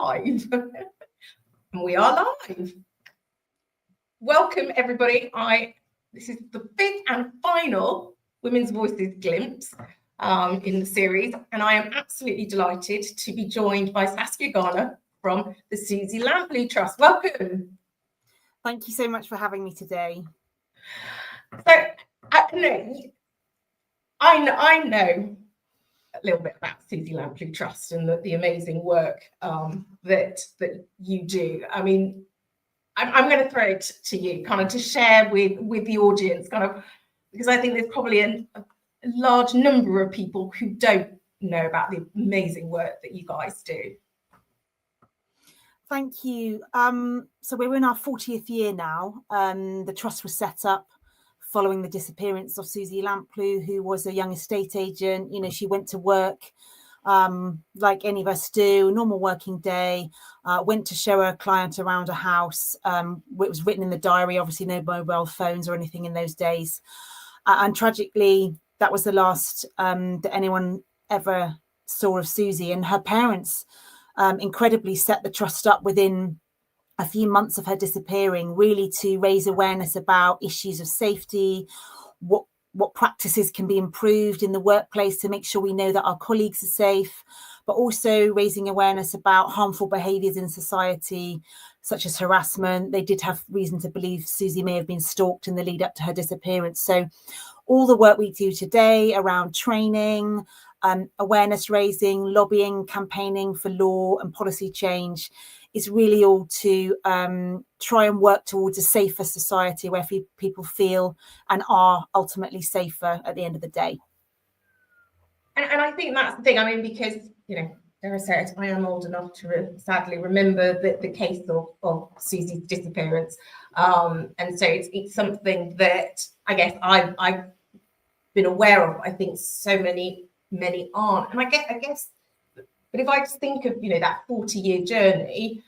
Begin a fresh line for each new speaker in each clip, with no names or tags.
live. And we are live. Welcome, everybody. This is the fifth and final Women's Voices glimpse in the series, and I am absolutely delighted to be joined by Saskia Garner from the Susie Lamplugh Trust. Welcome.
Thank you so much for having me today.
So, I know a little bit about Susie Lamplugh Trust and the amazing work that you do. I mean, I'm going to throw it to you, kind of to share with the audience, kind of, because I think there's probably a large number of people who don't know about the amazing work that you guys do.
Thank you. So we're in our 40th year now. The trust was set up following the disappearance of Susie Lamplugh, who was a young estate agent. You know, she went to work like any of us do, normal working day, went to show her client around a house. It was written in the diary, obviously no mobile phones or anything in those days. And tragically, that was the last that anyone ever saw of Susie. And her parents incredibly set the trust up within a few months of her disappearing, really to raise awareness about issues of safety, what practices can be improved in the workplace to make sure we know that our colleagues are safe, but also raising awareness about harmful behaviours in society, such as harassment. They did have reason to believe Susie may have been stalked in the lead up to her disappearance. So all the work we do today around training, awareness raising, lobbying, campaigning for law and policy change is really all to try and work towards a safer society where people feel and are ultimately safer at the end of the day.
And I think that's the thing. I mean, because, you know, as I said, I am old enough to sadly remember the case of Susie's disappearance. And so it's something that I guess I've been aware of. I think so many aren't. And I guess, but if I just think of, you know, that 40-year journey,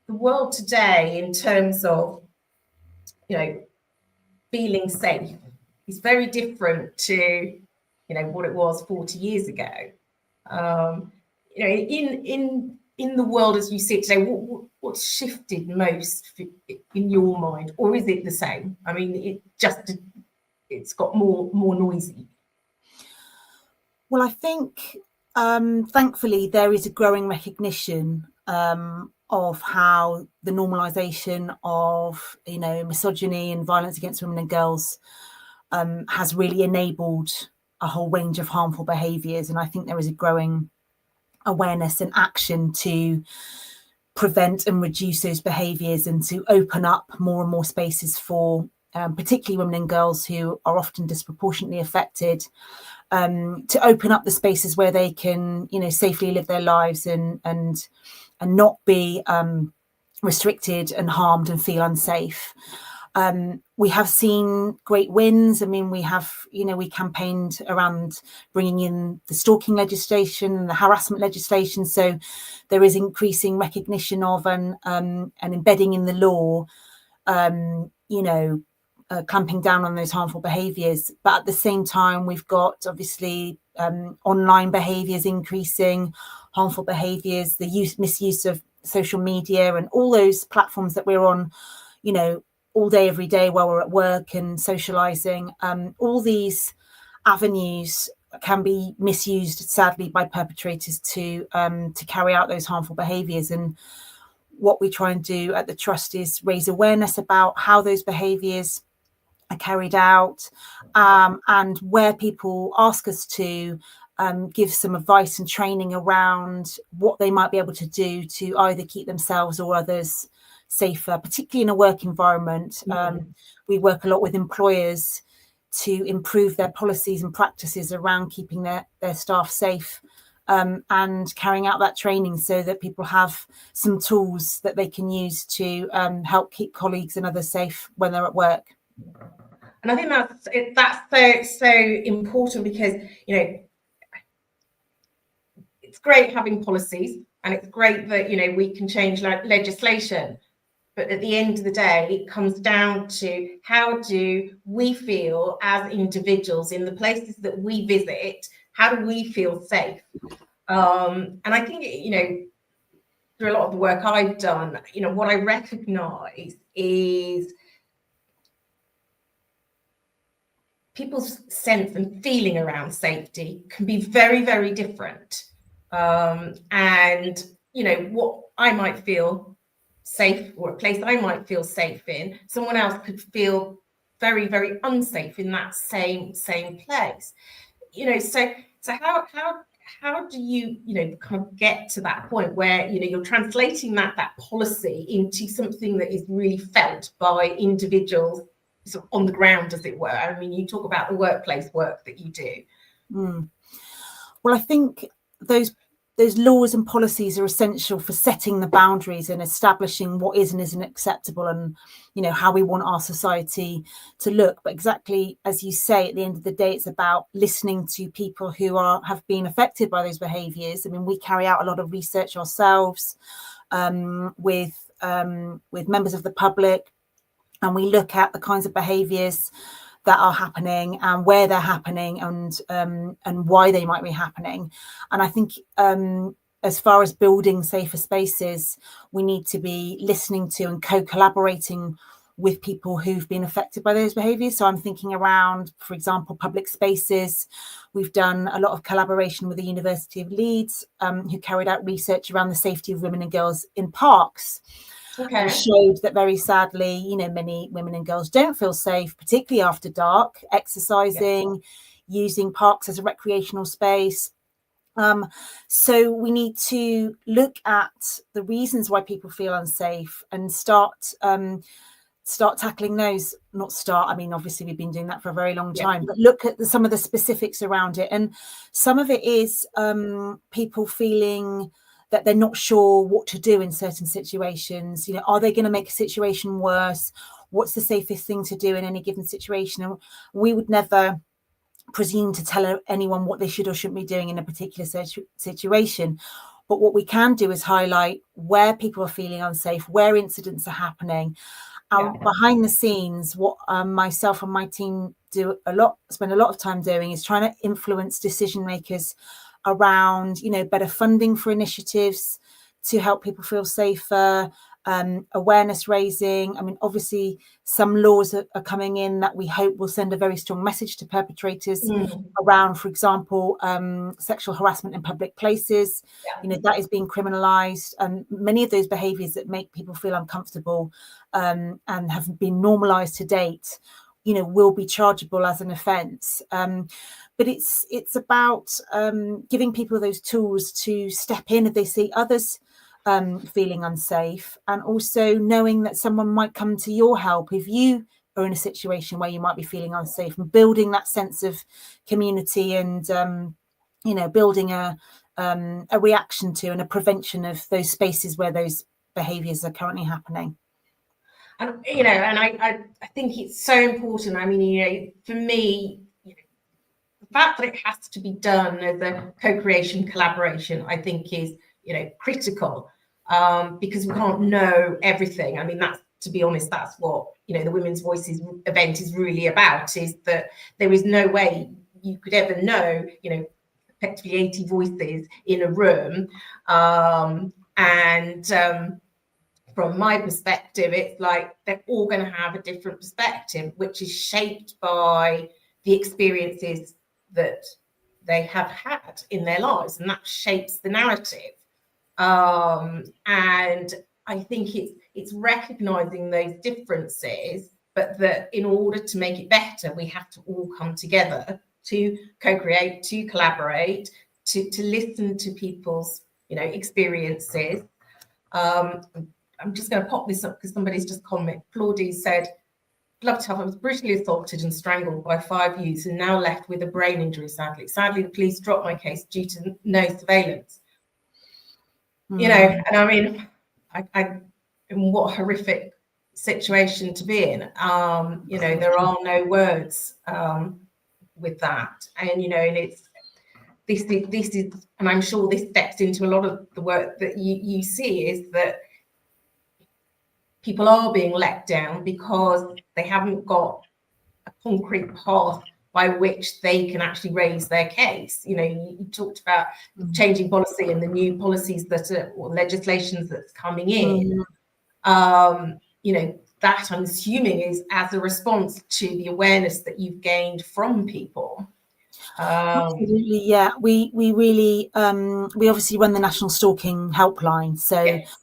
the world today in terms of, you know, feeling safe is very different to, you know, what it was 40 years ago. You know, in the world as you see it today, what's shifted most in your mind, or is it the same? I mean, it's got more noisy.
Well, I think thankfully there is a growing recognition of how the normalisation of, you know, misogyny and violence against women and girls has really enabled a whole range of harmful behaviours. And I think there is a growing awareness and action to prevent and reduce those behaviours and to open up more and more spaces for particularly women and girls who are often disproportionately affected, to open up the spaces where they can, you know, safely live their lives and not be restricted and harmed and feel unsafe. We have seen great wins. I mean, we campaigned around bringing in the stalking legislation and the harassment legislation. So there is increasing recognition of and embedding in the law, you know, clamping down on those harmful behaviours. But at the same time, we've got obviously online behaviours increasing, harmful behaviours, the misuse of social media and all those platforms that we're on, you know, all day, every day while we're at work and socialising. All these avenues can be misused, sadly, by perpetrators to carry out those harmful behaviours. And what we try and do at the Trust is raise awareness about how those behaviours are carried out, and where people ask us to give some advice and training around what they might be able to do to either keep themselves or others safer, particularly in a work environment. We work a lot with employers to improve their policies and practices around keeping their staff safe, and carrying out that training so that people have some tools that they can use to help keep colleagues and others safe when they're at work.
And I think that's so important because, you know, it's great having policies and it's great that, you know, we can change legislation. But at the end of the day, it comes down to how do we feel as individuals in the places that we visit? How do we feel safe? And I think, you know, through a lot of the work I've done, you know, what I recognise is people's sense and feeling around safety can be very, very different. And, you know, what I might feel safe, or a place I might feel safe in, someone else could feel very, very unsafe in that same place. You know, so how do you, you know, kind of get to that point where, you know, you're translating that policy into something that is really felt by individuals sort of on the ground, as it were? I mean, you talk about the workplace work that you do.
Well, I think those laws and policies are essential for setting the boundaries and establishing what is and isn't acceptable, and, you know, how we want our society to look. But exactly as you say, at the end of the day, it's about listening to people who have been affected by those behaviours. I mean, we carry out a lot of research ourselves with members of the public, and we look at the kinds of behaviours that are happening and where they're happening, and why they might be happening. And I think as far as building safer spaces, we need to be listening to and co-collaborating with people who've been affected by those behaviours. So I'm thinking around, for example, public spaces. We've done a lot of collaboration with the University of Leeds, who carried out research around the safety of women and girls in parks.
Okay.
And showed that very sadly, you know, many women and girls don't feel safe, particularly after dark, exercising, using parks as a recreational space. So we need to look at the reasons why people feel unsafe and start tackling those. I mean, obviously we've been doing that for a very long time, but look at some of the specifics around it. And some of it is people feeling that they're not sure what to do in certain situations. You know, are they going to make a situation worse? What's the safest thing to do in any given situation? And we would never presume to tell anyone what they should or shouldn't be doing in a particular situation. But what we can do is highlight where people are feeling unsafe, where incidents are happening. Behind the scenes, what myself and my team spend a lot of time doing is trying to influence decision makers around, you know, better funding for initiatives to help people feel safer, awareness raising. I mean, obviously some laws are coming in that we hope will send a very strong message to perpetrators around, for example, sexual harassment in public places. You know, that is being criminalized, and many of those behaviors that make people feel uncomfortable and have been normalized to date, you know, will be chargeable as an offence. But it's about giving people those tools to step in if they see others feeling unsafe, and also knowing that someone might come to your help if you are in a situation where you might be feeling unsafe, and building that sense of community and you know, building a reaction to and a prevention of those spaces where those behaviours are currently happening.
And, you know, and I think it's so important. I mean, you know, for me, you know, the fact that it has to be done as a co-creation collaboration, I think is, you know, critical, because we can't know everything. I mean, that's, to be honest, that's what, you know, the Women's Voices event is really about, is that there is no way you could ever know, you know, effectively 80 voices in a room. From my perspective, it's like they're all going to have a different perspective, which is shaped by the experiences that they have had in their lives, and that shapes the narrative. And I think it's recognizing those differences, but that in order to make it better, we have to all come together to co-create, to collaborate, to listen to people's, you know, experiences. I'm just going to pop this up because somebody's just commented. Claudie said, "Love to have. I was brutally assaulted and strangled by 5 youths and now left with a brain injury, sadly. Sadly, the police dropped my case due to no surveillance." You know, and I mean, I what a horrific situation to be in. You know, there are no words with that. And, you know, and it's, this is, and I'm sure this steps into a lot of the work that you see, is that people are being let down because they haven't got a concrete path by which they can actually raise their case. You know, you talked about changing policy and the new policies that are, or legislations that's coming in. You know, that I'm assuming is as a response to the awareness that you've gained from people.
Absolutely, yeah. We really we obviously run the National Stalking Helpline. So
Yes.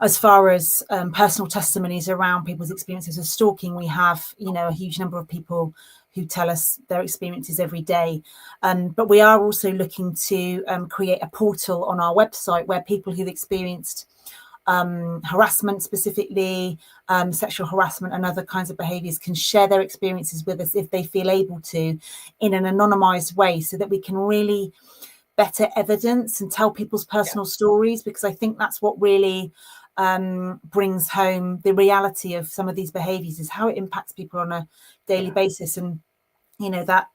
as far as personal testimonies around people's experiences of stalking, we have, you know, a huge number of people who tell us their experiences every day. But we are also looking to create a portal on our website where people who've experienced harassment, specifically sexual harassment and other kinds of behaviours, can share their experiences with us if they feel able to, in an anonymised way, so that we can really better evidence and tell people's personal stories, because I think that's what really brings home the reality of some of these behaviours, is how it impacts people on a daily basis. And you know, that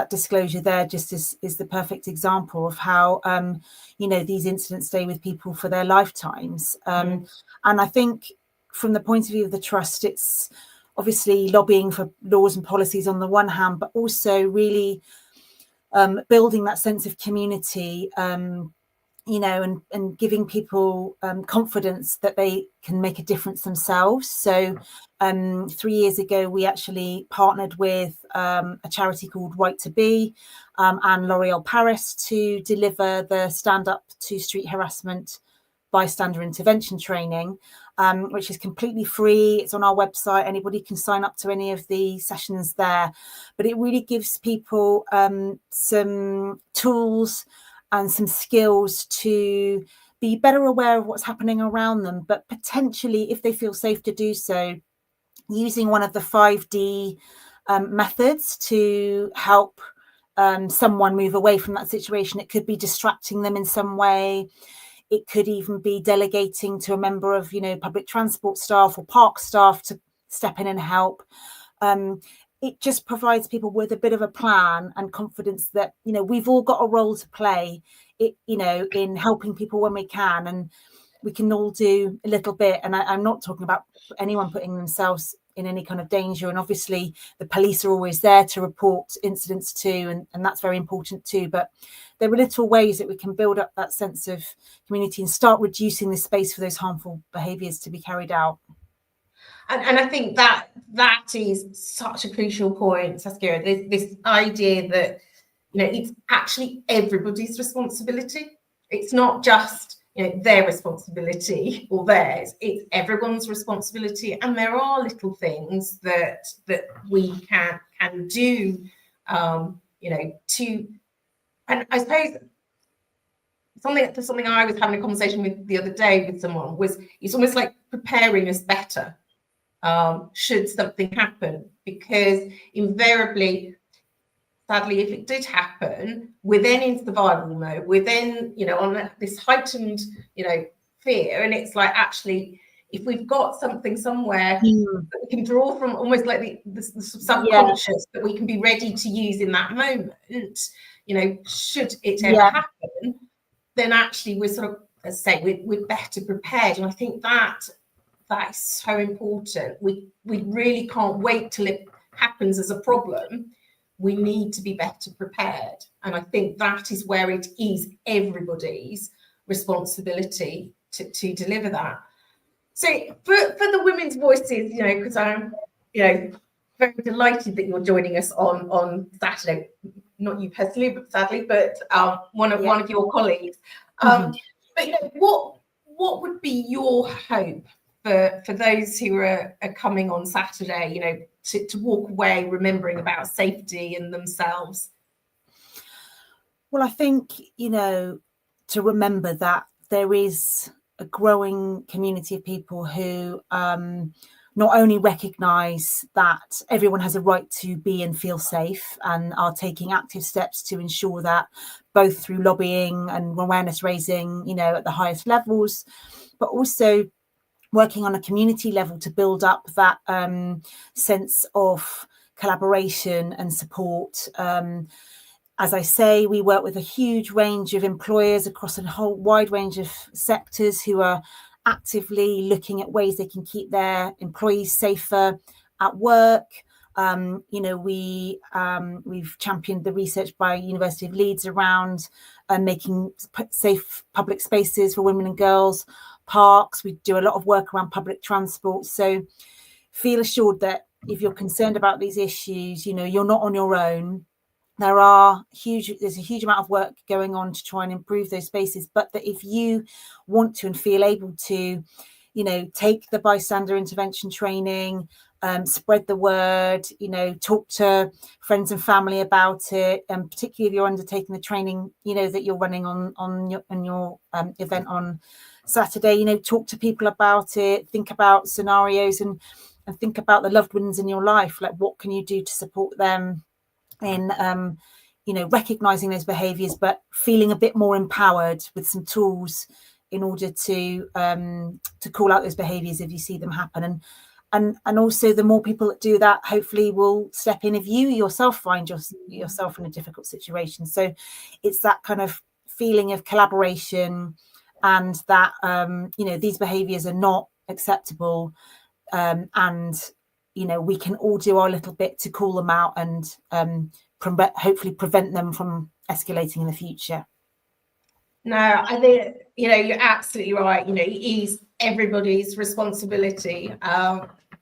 disclosure there just is the perfect example of how you know, these incidents stay with people for their lifetimes. And I think from the point of view of the trust, it's obviously lobbying for laws and policies on the one hand, but also really building that sense of community, you know, and giving people confidence that they can make a difference themselves. So 3 years ago, we actually partnered with a charity called Right to Be and L'Oreal Paris to deliver the Stand Up to Street Harassment bystander intervention training, which is completely free. It's on our website. Anybody can sign up to any of the sessions there. But it really gives people some tools and some skills to be better aware of what's happening around them, but potentially, if they feel safe to do so, using one of the 5D methods to help someone move away from that situation. It could be distracting them in some way. It could even be delegating to a member of, you know, public transport staff or park staff to step in and help. It just provides people with a bit of a plan and confidence that, you know, we've all got a role to play, you know, in helping people when we can, and we can all do a little bit. And I'm not talking about anyone putting themselves in any kind of danger. And obviously the police are always there to report incidents too, and that's very important too. But there are little ways that we can build up that sense of community and start reducing the space for those harmful behaviours to be carried out.
And I think that is such a crucial point, Saskia, this idea that, you know, it's actually everybody's responsibility. It's not just, you know, their responsibility or theirs, it's everyone's responsibility. And there are little things that we can do, you know, to, and I suppose something I was having a conversation with the other day with someone was, it's almost like preparing us better should something happen, because invariably, sadly, if it did happen, we're then in survival mode, we're then, you know, on this heightened, you know, fear. And it's like, actually, if we've got something somewhere that we can draw from, almost like the subconscious, that we can be ready to use in that moment, you know, should it ever happen, then actually we're sort of, as I say, we're better prepared. And I think that is so important. We really can't wait till it happens as a problem. We need to be better prepared. And I think that is where it is everybody's responsibility to deliver that. So for the women's voices, you know, because I'm, you know, very delighted that you're joining us on Saturday, not you personally, but sadly, but one of your colleagues. But you know, what would be your hope for those who are coming on Saturday, you know, to walk away remembering about safety and themselves?
Well, I think, you know, to remember that there is a growing community of people who not only recognise that everyone has a right to be and feel safe, and are taking active steps to ensure that, both through lobbying and awareness raising, you know, at the highest levels, but also working on a community level to build up that sense of collaboration and support. As I say, we work with a huge range of employers across a whole wide range of sectors who are actively looking at ways they can keep their employees safer at work. We've championed the research by University of Leeds around making safe public spaces for women and girls, parks. We do a lot of work around public transport. So feel assured that if you're concerned about these issues, you're not on your own. There's a huge amount of work going on to try and improve those spaces, but that if you want to and feel able to, take the bystander intervention training, spread the word, talk to friends and family about it, and particularly if you're undertaking the training, that you're running on your event on Saturday, talk to people about it, think about scenarios and think about the loved ones in your life, like what can you do to support them in recognizing those behaviors, but feeling a bit more empowered with some tools in order to call out those behaviors if you see them happen. And also the more people that do that, hopefully will step in if you yourself find yourself in a difficult situation. So it's that kind of feeling of collaboration, and that these behaviors are not acceptable, and we can all do our little bit to call them out and hopefully prevent them from escalating in the future.
No, I think you're absolutely right. It is everybody's responsibility.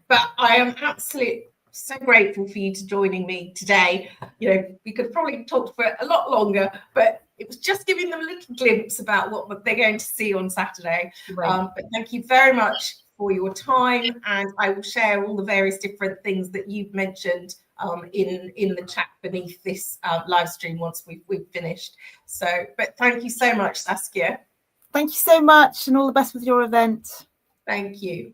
But I am absolutely so grateful for you to joining me today. We could probably talk for a lot longer, but it was just giving them a little glimpse about what they're going to see on Saturday. Right. But thank you very much for your time, and I will share all the various different things that you've mentioned in the chat beneath this live stream once we've finished. But thank you so much, Saskia.
Thank you so much, and all the best with your event.
Thank you.